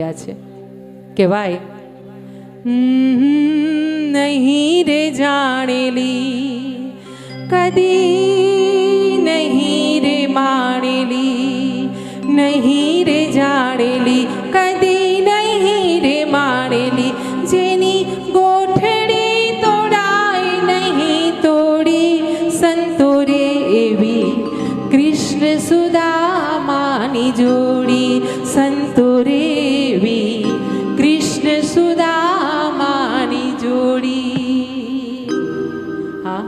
છે કહેવાય નહીં રે જાણેલી કદી નહીં રે માણેલી નહીં રે જાણેલી કદી નહીં રે માણેલી જેની ગોઠડી તોડાય નહીં તોડી સંતો રે એવી કૃષ્ણ સુદામાની જોડી સંતો રે એવી કૃષ્ણ સુદામાની જોડી। હા,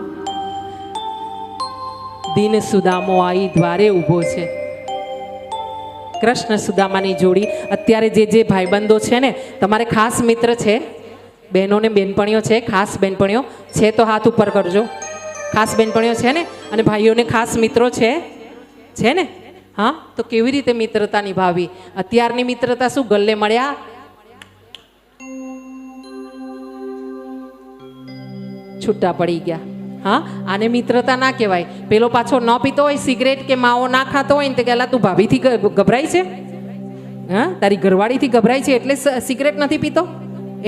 દિન સુદામો આઈ દ્વારે ઊભો છે, કૃષ્ણ સુદામાની જોડી। અત્યારે જે ભાઈબંધો છે ને, તમારે ખાસ મિત્ર છે, બહેનો ને બેનપણીઓ છે, ખાસ બેનપણીઓ છે તો હાથ ઉપર કરજો। ખાસ બેનપણીઓ છે ને, અને ભાઈઓને ખાસ મિત્રો છે ને? હા, તો કેવી રીતે મિત્રતા નિભાવી? અત્યારની મિત્રતા શું, ગલ્લે મળ્યા, છૂટા પડી ગયા। હા, આને મિત્રતા ના કહેવાય। પેલો પાછો ન પીતો હોય સિગરેટ કે માવો ના ખાતો હોય ને તો કહેલા તું ભાભીથી ગભરાય છે, હા તારી ઘરવાળીથી ગભરાય છે એટલે સિગરેટ નથી પીતો,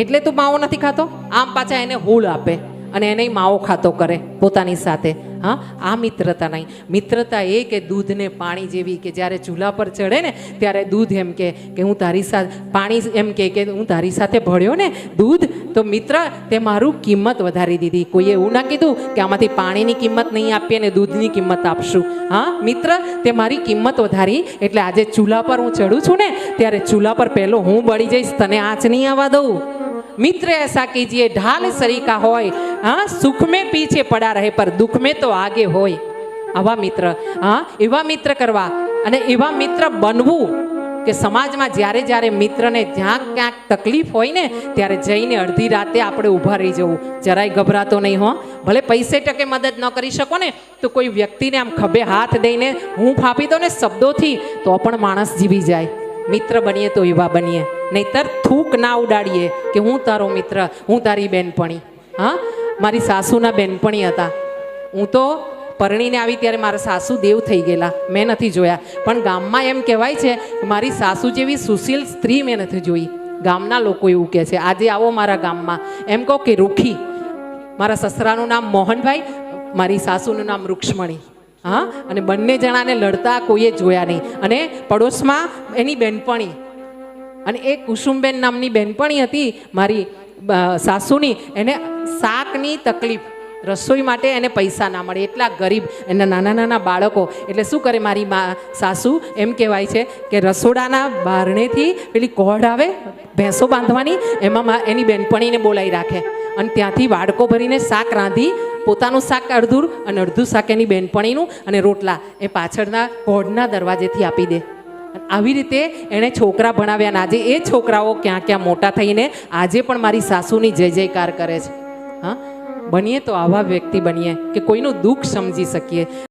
એટલે તું માવો નથી ખાતો। આમ પાછા એને હૂળ આપે અને એને માવો ખાતો કરે પોતાની સાથે। હા, આ મિત્રતા નહીં। મિત્રતા એ કે દૂધ ને પાણી જેવી, કે જ્યારે ચૂલા પર ચડે ને ત્યારે દૂધ એમ કે હું તારી સાથે, પાણી એમ કે હું તારી સાથે ભળ્યો ને દૂધ, તો મિત્ર તે મારું કિંમત વધારી દીધી। કોઈએ એવું ના કીધું કે આમાંથી પાણીની કિંમત નહીં આપીએ ને દૂધની કિંમત આપશું। હા, મિત્ર તે મારી કિંમત વધારી, એટલે આજે ચૂલા પર હું ચડું છું ને ત્યારે ચૂલા પર પહેલો હું બળી જઈશ, તને આંચ નહીં આવવા દઉં। मित्र ऐसा कीजिए ढाल सरीका होय, हाँ सुख में पीछे पड़ा रहे पर दुख में तो आगे होय। आवा मित्र, हाँ एवा मित्र करवा અને એવા મિત્ર બનવું કે સમાજમાં જ્યારે જ્યારે મિત્રને જ્યાં ક્યાંક તકલીફ હોય ને ત્યારે જઈને અડધી રાતે આપણે ઊભા રહી જવું, જરાય ગભરાતો નહીં હો। ભલે પૈસે ટકે મદદ ન કરી શકો ને તો કોઈ વ્યક્તિને આમ ખભે હાથ દઈને હું ફાપી દો ને શબ્દોથી તો પણ માણસ જીવી જાય। મિત્ર બનીએ તો એવા બનીએ, નહીતર થૂક ના ઉડાડીએ કે હું તારો મિત્ર, હું તારી બેનપણી। હા, મારી સાસુના બેનપણી હતા, હું તો પરણીને આવી ત્યારે મારા સાસુ દેવ થઈ ગયેલા, મેં નથી જોયા, પણ ગામમાં એમ કહેવાય છે મારી સાસુ જેવી સુશીલ સ્ત્રી મેં નથી જોઈ। ગામના લોકો એવું કહે છે। આજે આવો મારા ગામમાં, એમ કહો કે રૂખી, મારા સસરાનું નામ મોહનભાઈ, મારી સાસુનું નામ રૂક્ષ્મણી। હા, અને બંને જણાને લડતા કોઈએ જોયા નહીં। અને પડોશમાં એની બેનપણી, અને એ કુસુમબેન નામની બેનપણી હતી મારી સાસુની, એને શાકની તકલીફ, રસોઈ માટે એને પૈસા ના મળે, એટલા ગરીબ, એના નાના નાના બાળકો, એટલે શું કરે મારી સાસુ, એમ કહેવાય છે કે રસોડાના બારણેથી પેલી કોઢ આવે ભેંસો બાંધવાની, એમાં એની બેનપણીને બોલાવી રાખે અને ત્યાંથી વાડકો ભરીને શાક રાંધી, પોતાનું શાક અડધું અને અડધું શાક એની બેનપણીનું, અને રોટલા એ પાછળના કોઢના દરવાજેથી આપી દે। આવી રીતે એણે છોકરા ભણાવ્યા, આજે એ છોકરાઓ ક્યાં ક્યાં મોટા થઈને આજે પણ મારી સાસુની જય જયકાર કરે છે। હા, બનીએ તો આવા વ્યક્તિ બનીએ કે કોઈનું દુઃખ સમજી શકીએ।